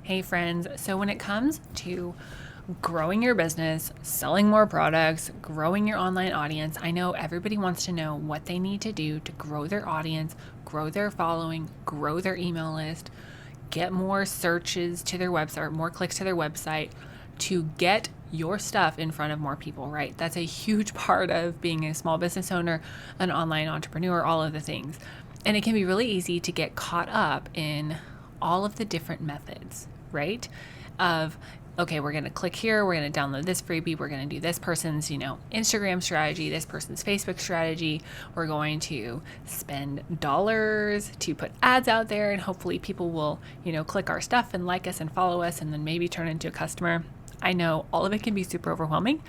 Hey friends, so when it comes to growing your business, selling more products, growing your online audience, I know everybody wants to know what they need to do to grow their audience, grow their following, grow their email list, get more searches to their website, or more clicks to their website to get your stuff in front of more people, right? That's a huge part of being a small business owner, an online entrepreneur, all of the things. And it can be really easy to get caught up in all of the different methods, right? Of, okay, we're going to click here, we're going to download this freebie, we're going to do this person's, Instagram strategy, this person's Facebook strategy. We're going to spend dollars to put ads out there, and hopefully people will, click our stuff and like us and follow us and then maybe turn into a customer. I know all of it can be super overwhelming,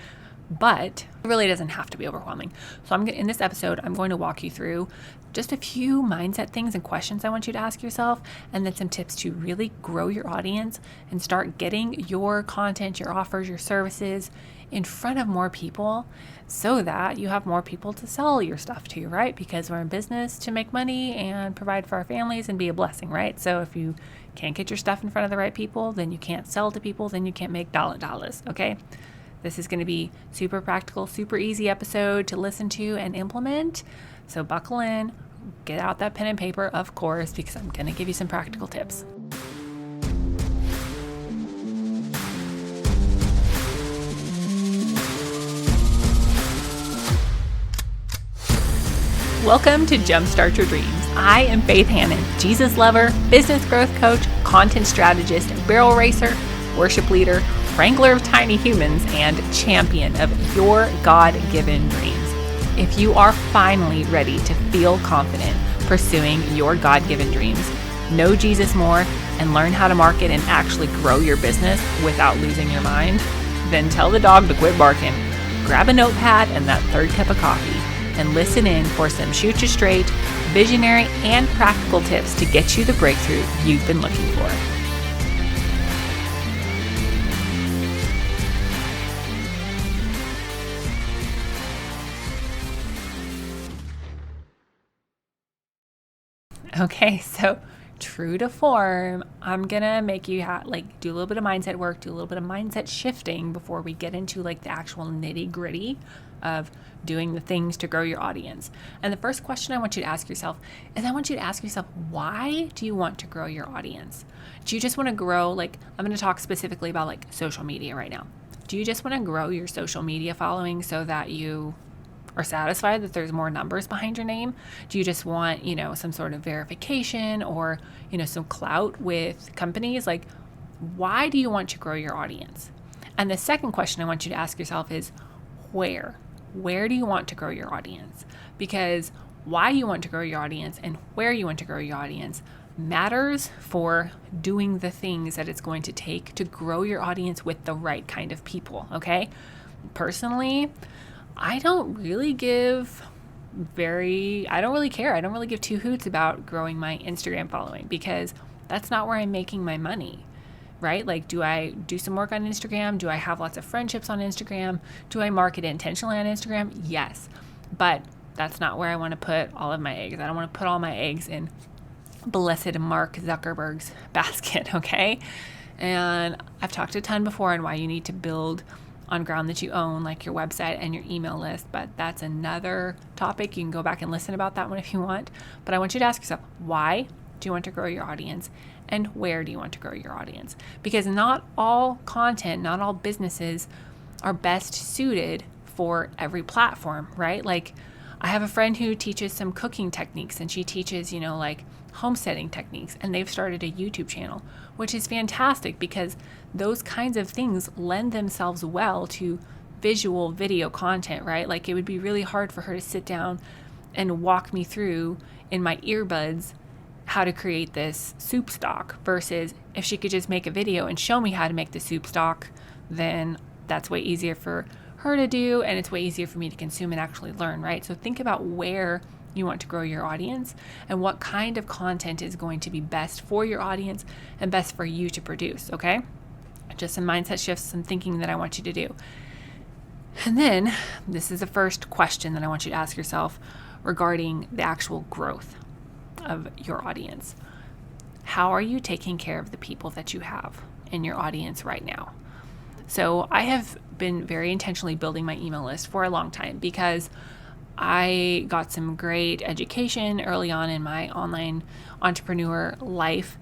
but it really doesn't have to be overwhelming. So in this episode, I'm going to walk you through just a few mindset things and questions I want you to ask yourself, and then some tips to really grow your audience and start getting your content, your offers, your services in front of more people so that you have more people to sell your stuff to, right? Because we're in business to make money and provide for our families and be a blessing, right? So if you can't get your stuff in front of the right people, then you can't sell to people, then you can't make dollars, okay? This is going to be super practical, super easy episode to listen to and implement. So buckle in, get out that pen and paper, of course, because I'm going to give you some practical tips. Welcome to Jumpstart Your Dreams. I am Faith Hannon, Jesus lover, business growth coach, content strategist, barrel racer, worship leader, wrangler of tiny humans, and champion of your God-given dreams. If you are finally ready to feel confident pursuing your God-given dreams, know Jesus more, and learn how to market and actually grow your business without losing your mind, then tell the dog to quit barking. Grab a notepad and that third cup of coffee and listen in for some shoot you straight, visionary, and practical tips to get you the breakthrough you've been looking for. Okay, so true to form, I'm gonna make you do a little bit of mindset work, do a little bit of mindset shifting before we get into the actual nitty gritty of doing the things to grow your audience. And the first question I want you to ask yourself is, why do you want to grow your audience? Do you just want to grow, I'm going to talk specifically about social media right now. Do you just want to grow your social media following so that you are satisfied that there's more numbers behind your name? Do you just want, some sort of verification or, some clout with companies? Why do you want to grow your audience? And the second question I want you to ask yourself is, where? Where do you want to grow your audience? Because why you want to grow your audience and where you want to grow your audience matters for doing the things that it's going to take to grow your audience with the right kind of people, okay? Personally, I don't really care. I don't really give two hoots about growing my Instagram following, because that's not where I'm making my money, right? Do I do some work on Instagram? Do I have lots of friendships on Instagram? Do I market intentionally on Instagram? Yes, but that's not where I want to put all of my eggs. I don't want to put all my eggs in blessed Mark Zuckerberg's basket, okay? And I've talked a ton before on why you need to build on ground that you own, like your website and your email list, but that's another topic. You can go back and listen about that one if you want. But I want you to ask yourself, why do you want to grow your audience, and where do you want to grow your audience? Because not all content, not all businesses are best suited for every platform, right? I have a friend who teaches some cooking techniques, and she teaches, homesteading techniques, and they've started a YouTube channel, which is fantastic because those kinds of things lend themselves well to visual video content, right? It would be really hard for her to sit down and walk me through in my earbuds how to create this soup stock, versus if she could just make a video and show me how to make the soup stock, then that's way easier for her to do, and it's way easier for me to consume and actually learn, right? So think about where you want to grow your audience and what kind of content is going to be best for your audience and best for you to produce, okay? Just some mindset shifts, some thinking that I want you to do. And then this is the first question that I want you to ask yourself regarding the actual growth of your audience. how are you taking care of the people that you have in your audience right now? So I have been very intentionally building my email list for a long time because I got some great education early on in my online entrepreneur life.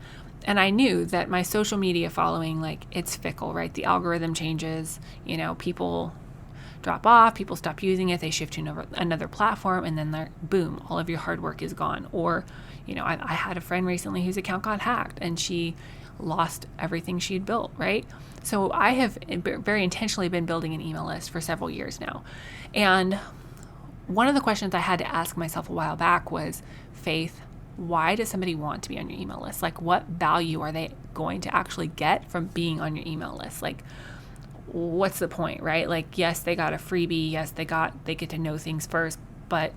And I knew that my social media following, like, it's fickle, right? The algorithm changes, people drop off, people stop using it, they shift to another platform, and then boom, all of your hard work is gone. Or, I had a friend recently whose account got hacked and she lost everything she'd built, right? So I have very intentionally been building an email list for several years now. And one of the questions I had to ask myself a while back was, Faith, why does somebody want to be on your email list? Like, what value are they going to actually get from being on your email list? Like, what's the point, right? Like, yes, they got a freebie. Yes, they get to know things first, but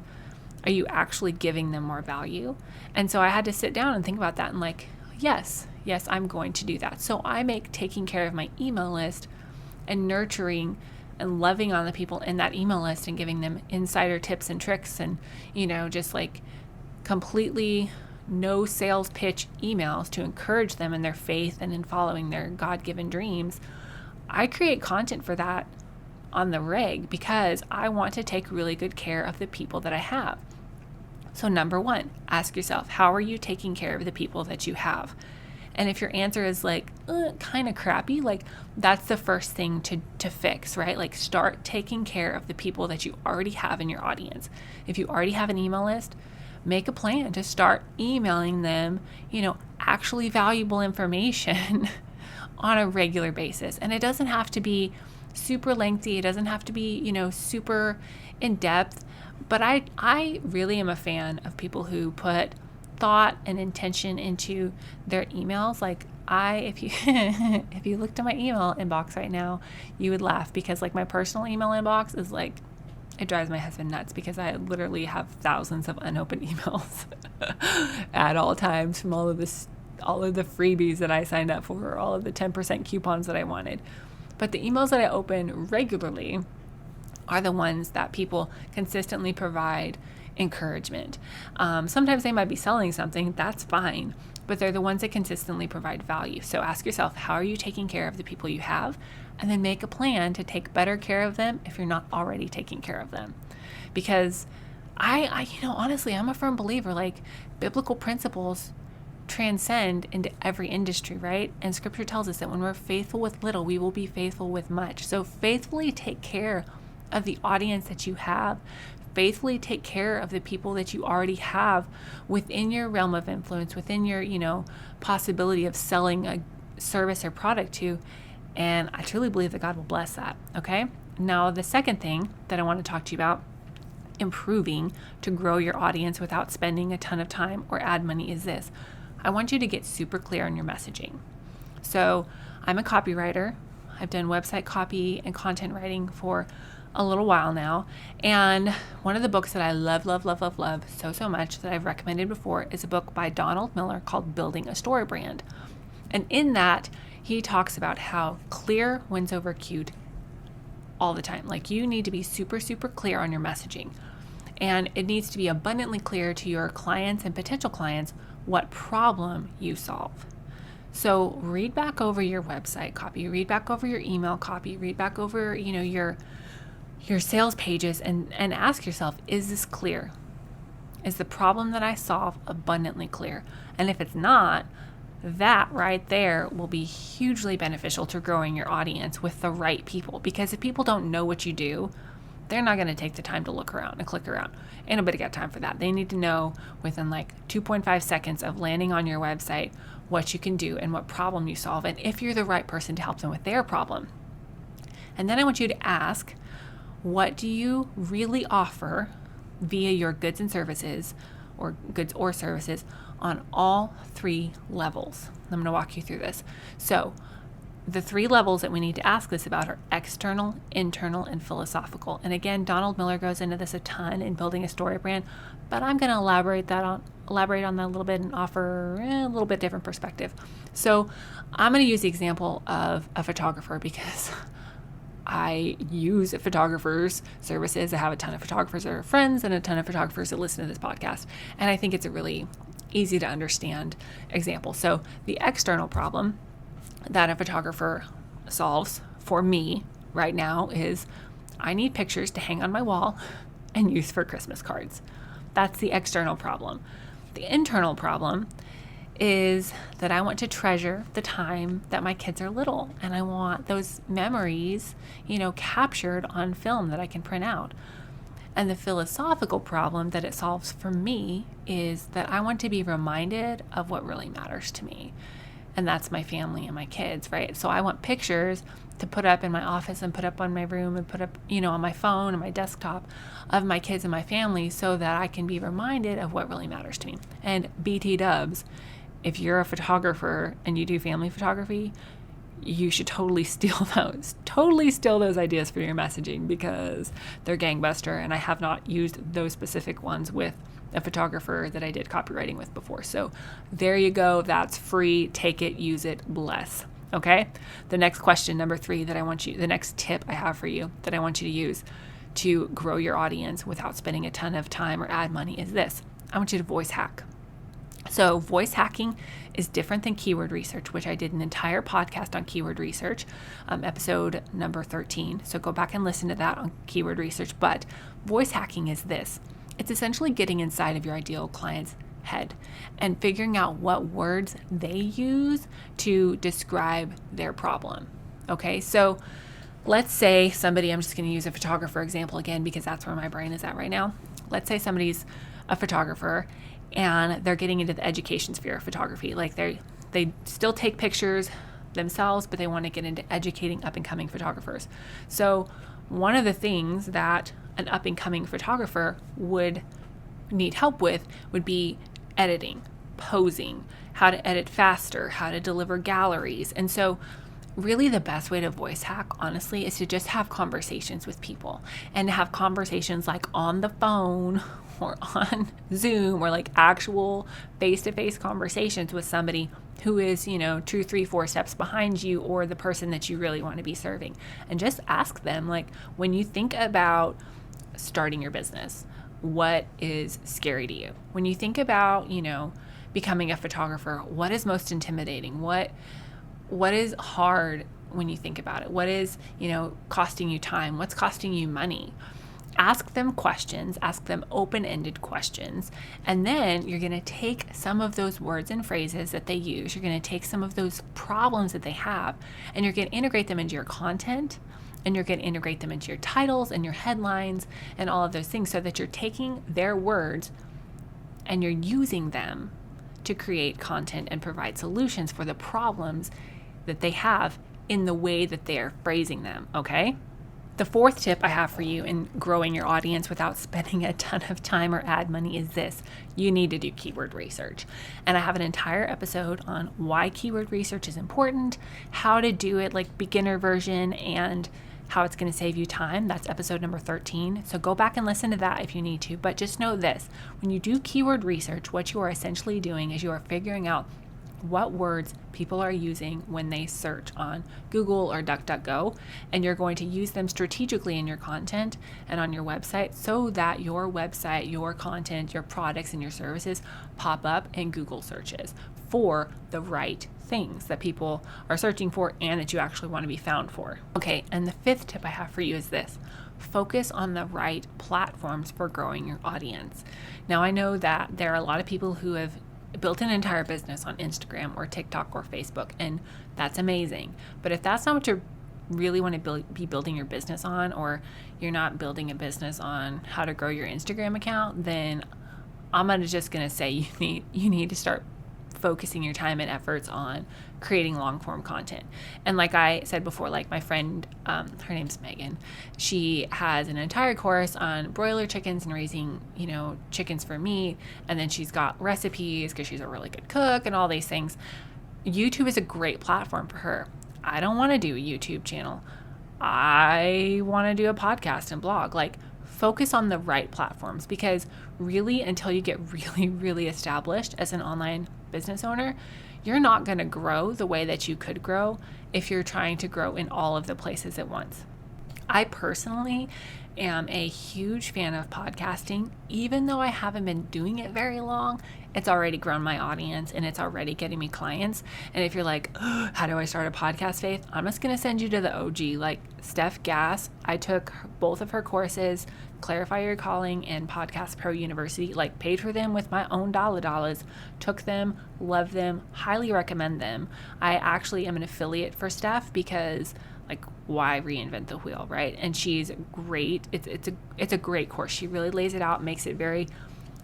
are you actually giving them more value? And so I had to sit down and think about that and like, yes, I'm going to do that. So I make taking care of my email list and nurturing and loving on the people in that email list and giving them insider tips and tricks and, just like completely no sales pitch emails to encourage them in their faith and in following their God-given dreams. I create content for that on the reg because I want to take really good care of the people that I have. So number one, ask yourself, how are you taking care of the people that you have? And if your answer is like, kind of crappy, like that's the first thing to fix, right? Like start taking care of the people that you already have in your audience. If you already have an email list, make a plan to start emailing them, actually valuable information on a regular basis. And it doesn't have to be super lengthy. It doesn't have to be, super in depth. But I really am a fan of people who put thought and intention into their emails. Like if you looked at my email inbox right now, you would laugh because like my personal email inbox is like, it drives my husband nuts because I literally have thousands of unopened emails at all times from all of the freebies that I signed up for, or all of the 10% coupons that I wanted. But the emails that I open regularly are the ones that people consistently provide encouragement. Sometimes they might be selling something, that's fine, but they're the ones that consistently provide value. So ask yourself, how are you taking care of the people you have? And then make a plan to take better care of them if you're not already taking care of them. Because I honestly, I'm a firm believer, like biblical principles transcend into every industry, right? And scripture tells us that when we're faithful with little, we will be faithful with much. So faithfully take care of the audience that you have. Faithfully take care of the people that you already have within your realm of influence, within your, possibility of selling a service or product to. And I truly believe that God will bless that. Okay. Now, the second thing that I want to talk to you about, improving to grow your audience without spending a ton of time or ad money, is this. I want you to get super clear on your messaging. So I'm a copywriter. I've done website copy and content writing for a little while now. And one of the books that I love so much that I've recommended before is a book by Donald Miller called Building a Story Brand. And in that, he talks about how clear wins over cute all the time. Like you need to be super, super clear on your messaging. And it needs to be abundantly clear to your clients and potential clients what problem you solve. So read back over your website copy, read back over your email copy, read back over, your sales pages and ask yourself, is this clear? Is the problem that I solve abundantly clear? And if it's not, that right there will be hugely beneficial to growing your audience with the right people. Because if people don't know what you do, they're not going to take the time to look around and click around. Ain't nobody got time for that. They need to know within like 2.5 seconds of landing on your website what you can do and what problem you solve, and if you're the right person to help them with their problem. And then I want you to ask, what do you really offer via your goods and services, or goods or services, on all three levels? I'm going to walk you through this. So the three levels that we need to ask this about are external, internal, and philosophical. And again, Donald Miller goes into this a ton in Building a Story Brand, but I'm going to elaborate on that a little bit and offer a little bit different perspective. So I'm going to use the example of a photographer because I use photographers' services. I have a ton of photographers that are friends and a ton of photographers that listen to this podcast. And I think it's a really easy to understand example. So the external problem that a photographer solves for me right now is I need pictures to hang on my wall and use for Christmas cards. That's the external problem. The internal problem is that I want to treasure the time that my kids are little, and I want those memories, captured on film that I can print out. And the philosophical problem that it solves for me is that I want to be reminded of what really matters to me. And that's my family and my kids, right? So I want pictures to put up in my office and put up on my room and put up, on my phone and my desktop of my kids and my family so that I can be reminded of what really matters to me. And BT dubs, if you're a photographer and you do family photography, you should totally steal those ideas for your messaging because they're gangbuster, and I have not used those specific ones with a photographer that I did copywriting with before. So there you go. That's free. Take it, use it, bless. Okay. The next question, number 3, the next tip I have for you that I want you to use to grow your audience without spending a ton of time or ad money is this. I want you to voice hack. So voice hacking is different than keyword research, which I did an entire podcast on keyword research, episode number 13. So go back and listen to that on keyword research. But voice hacking is this. It's essentially getting inside of your ideal client's head and figuring out what words they use to describe their problem. Okay, so let's say somebody, I'm just going to use a photographer example again because that's where my brain is at right now. Let's say somebody's a photographer and they're getting into the education sphere of photography. Like they still take pictures themselves, but they want to get into educating up and coming photographers. So one of the things that an up and coming photographer would need help with would be editing, posing, how to edit faster, how to deliver galleries. And so really the best way to voice hack, honestly, is to just have conversations with people and to have conversations like on the phone or on Zoom or like actual face-to-face conversations with somebody who is, 2, 3, 4 steps behind you or the person that you really want to be serving. And just ask them, like, when you think about starting your business, what is scary to you? When you think about, becoming a photographer, what is most intimidating? What is hard when you think about it? What is, costing you time? What's costing you money? Ask them questions, ask them open-ended questions, and then you're going to take some of those words and phrases that they use, you're going to take some of those problems that they have, and you're going to integrate them into your content, and you're going to integrate them into your titles and your headlines and all of those things so that you're taking their words and you're using them to create content and provide solutions for the problems that they have in the way that they are phrasing them, okay? The 4th tip I have for you in growing your audience without spending a ton of time or ad money is this. You need to do keyword research. And I have an entire episode on why keyword research is important, how to do it like beginner version, and how it's going to save you time. That's episode number 13. So go back and listen to that if you need to. But just know this, when you do keyword research, what you are essentially doing is you are figuring out what words people are using when they search on Google or DuckDuckGo, and you're going to use them strategically in your content and on your website so that your website, your content, your products, and your services pop up in Google searches for the right things that people are searching for and that you actually want to be found for. Okay, and the 5th tip I have for you is this. Focus on the right platforms for growing your audience. Now, I know that there are a lot of people who have built an entire business on Instagram or TikTok or Facebook, and that's amazing. But if that's not what you really want to be building your business on, or you're not building a business on how to grow your Instagram account, then I'm just going to say you need to start focusing your time and efforts on creating long form content. And like I said before, like my friend, her name's Megan, she has an entire course on broiler chickens and raising, chickens for meat. And then she's got recipes because she's a really good cook and all these things. YouTube is a great platform for her. I don't want to do a YouTube channel. I want to do a podcast and blog. Like, focus on the right platforms, because really, until you get really, really established as an online business owner, you're not going to grow the way that you could grow if you're trying to grow in all of the places at once. I personally am a huge fan of podcasting. Even though I haven't been doing it very long, it's already grown my audience and it's already getting me clients. And if you're like, oh, how do I start a podcast, Faith? I'm just going to send you to the OG, like Steph Gass. I took both of her courses, Clarify Your Calling and Podcast Pro University, like paid for them with my own dollars, took them, love them, highly recommend them. I actually am an affiliate for Steph because like, why reinvent the wheel, right? And she's great. It's a great course. She really lays it out, makes it very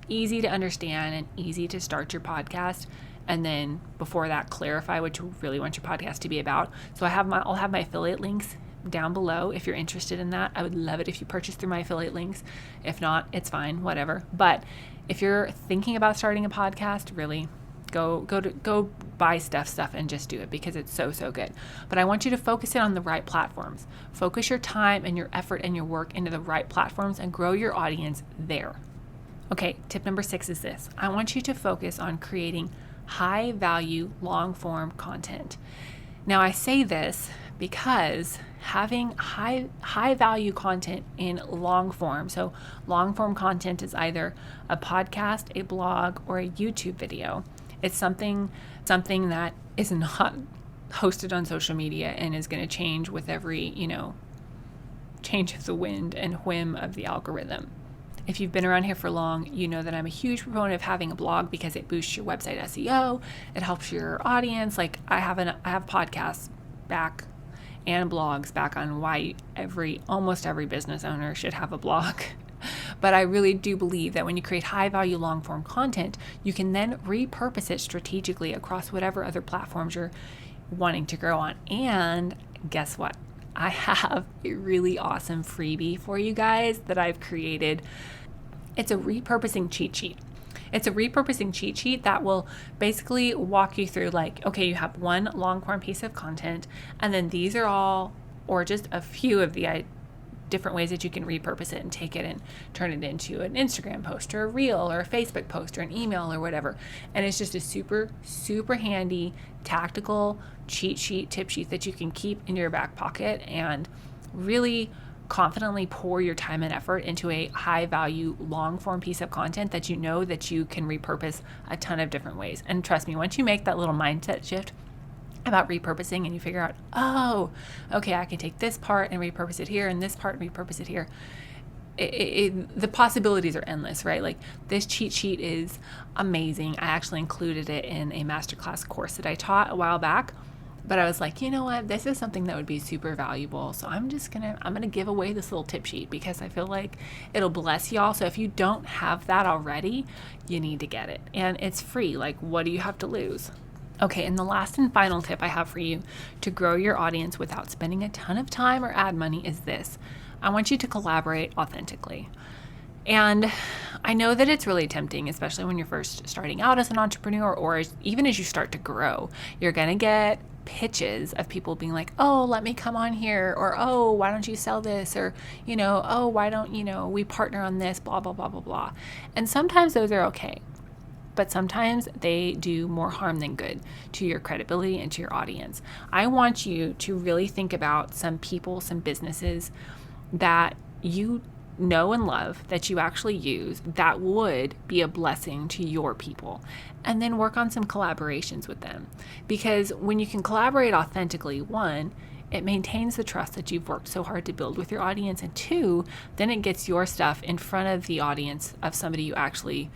easy to understand and easy to start your podcast. And then before that, clarify what you really want your podcast to be about. So I'll have my affiliate links down below if you're interested in that. I would love it if you purchase through my affiliate links. If not, it's fine, whatever. But if you're thinking about starting a podcast, really go buy stuff and just do it because it's so good. But I want you to focus in on the right platforms. Focus your time and your effort and your work into the right platforms and grow your audience there. Okay, tip number 6 is this. I want you to focus on creating high value, long form content. Now I say this because having high value content in long form, so long form content is either a podcast, a blog, or a YouTube video. It's something that is not hosted on social media and is going to change with every, change of the wind and whim of the algorithm. If you've been around here for long, you know that I'm a huge proponent of having a blog because it boosts your website SEO. It helps your audience. Like I have podcasts back and blogs back on why almost every business owner should have a blog. But I really do believe that when you create high value long form content, you can then repurpose it strategically across whatever other platforms you're wanting to grow on. And guess what? I have a really awesome freebie for you guys that I've created. It's a repurposing cheat sheet. It's a repurposing cheat sheet that will basically walk you through like, okay, you have one long form piece of content, and then these are all, or just a few of the different ways that you can repurpose it and take it and turn it into an Instagram post or a reel or a Facebook post or an email or whatever. And it's just a super handy tactical cheat sheet, tip sheet that you can keep in your back pocket and really confidently pour your time and effort into a high value long form piece of content that you know that you can repurpose a ton of different ways. And trust me, once you make that little mindset shift about repurposing and you figure out, oh, okay, I can take this part and repurpose it here and this part and repurpose it here. The possibilities are endless, right? Like this cheat sheet is amazing. I actually included it in a masterclass course that I taught a while back, but I was like, you know what? This is something that would be super valuable. So I'm going to give away this little tip sheet because I feel like it'll bless y'all. So if you don't have that already, you need to get it. And it's free. Like, what do you have to lose? Okay, and the last and final tip I have for you to grow your audience without spending a ton of time or ad money is this. I want you to collaborate authentically. And I know that it's really tempting, especially when you're first starting out as an entrepreneur or even as you start to grow. You're going to get pitches of people being like, oh, let me come on here, or oh, why don't you sell this, or oh, why don't we partner on this, blah, blah, blah, blah, blah. And sometimes those are okay. But sometimes they do more harm than good to your credibility and to your audience. I want you to really think about some people, some businesses that you know and love, that you actually use, that would be a blessing to your people, and then work on some collaborations with them. Because when you can collaborate authentically, one, it maintains the trust that you've worked so hard to build with your audience, and two, then it gets your stuff in front of the audience of somebody you actually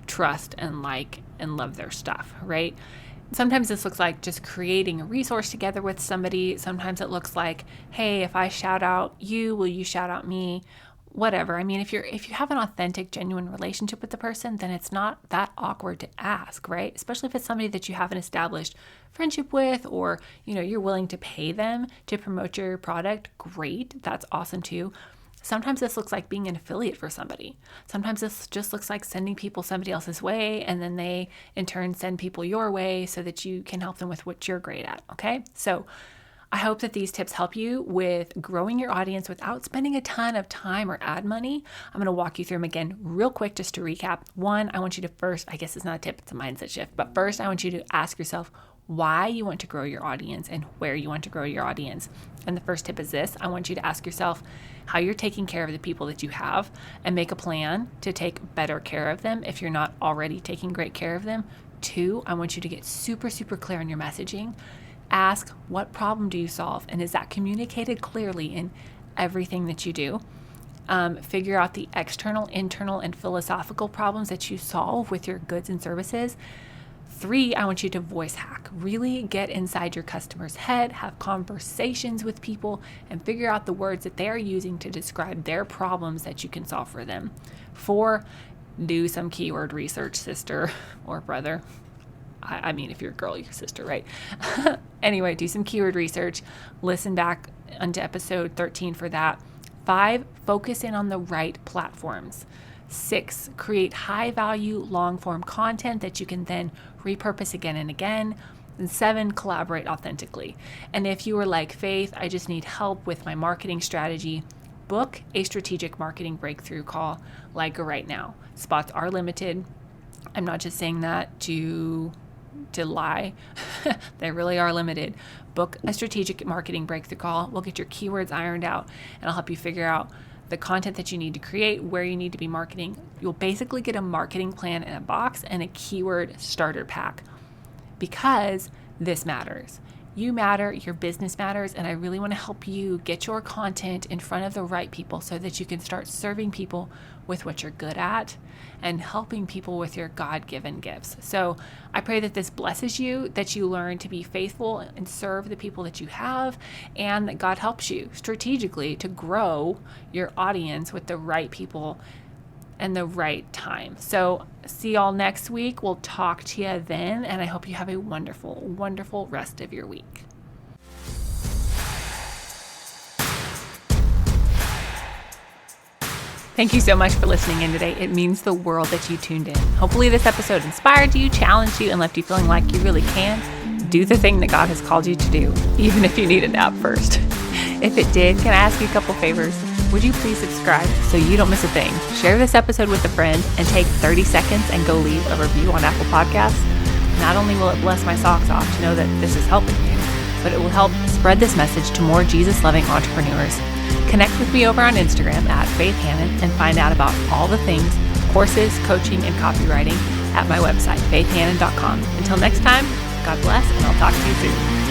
trust and like and love their stuff, right? Sometimes this looks like just creating a resource together with somebody. Sometimes it looks like, hey, if I shout out you, will you shout out me? Whatever. I mean, if you have an authentic, genuine relationship with the person, then it's not that awkward to ask, right? Especially if it's somebody that you have an established friendship with, or you're willing to pay them to promote your product. Great. That's awesome too. Sometimes this looks like being an affiliate for somebody. Sometimes this just looks like sending people somebody else's way, and then they in turn send people your way so that you can help them with what you're great at. Okay. So I hope that these tips help you with growing your audience without spending a ton of time or ad money. I'm going to walk you through them again real quick just to recap. One, I want you to first, I guess it's not a tip, it's a mindset shift, but first I want you to ask yourself, why you want to grow your audience and where you want to grow your audience. And the first tip is this: I want you to ask yourself how you're taking care of the people that you have and make a plan to take better care of them if you're not already taking great care of them. 2, I want you to get super, super clear on your messaging. Ask, what problem do you solve? And is that communicated clearly in everything that you do? Figure out the external, internal, and philosophical problems that you solve with your goods and services. 3, I want you to voice hack. Really get inside your customer's head, have conversations with people, and figure out the words that they are using to describe their problems that you can solve for them. 4, do some keyword research, sister or brother. I mean, if you're a girl, your sister, right? Anyway, do some keyword research. Listen back onto episode 13 for that. 5, focus in on the right platforms. 6, create high value, long form content that you can then repurpose again and again. And 7, collaborate authentically. And if you are like, Faith, I just need help with my marketing strategy, book a strategic marketing breakthrough call like right now. Spots are limited. I'm not just saying that to lie. They really are limited. Book a strategic marketing breakthrough call. We'll get your keywords ironed out, and I'll help you figure out the content that you need to create, where you need to be marketing. You'll basically get a marketing plan in a box and a keyword starter pack, because this matters. You matter, your business matters, and I really want to help you get your content in front of the right people so that you can start serving people with what you're good at and helping people with your God-given gifts. So I pray that this blesses you, that you learn to be faithful and serve the people that you have, and that God helps you strategically to grow your audience with the right people and the right time. So see y'all next week. We'll talk to you then, and I hope you have a wonderful, wonderful rest of your week. Thank you so much for listening in today. It means the world that you tuned in. Hopefully this episode inspired you, challenged you, and left you feeling like you really can do the thing that God has called you to do, even if you need a nap first. If it did, can I ask you a couple favors? Would you please subscribe so you don't miss a thing? Share this episode with a friend and take 30 seconds and go leave a review on Apple Podcasts. Not only will it bless my socks off to know that this is helping you, but it will help spread this message to more Jesus-loving entrepreneurs. Connect with me over on Instagram at Faith Hannon and find out about all the things, courses, coaching, and copywriting at my website, faithhannon.com. Until next time, God bless, and I'll talk to you soon.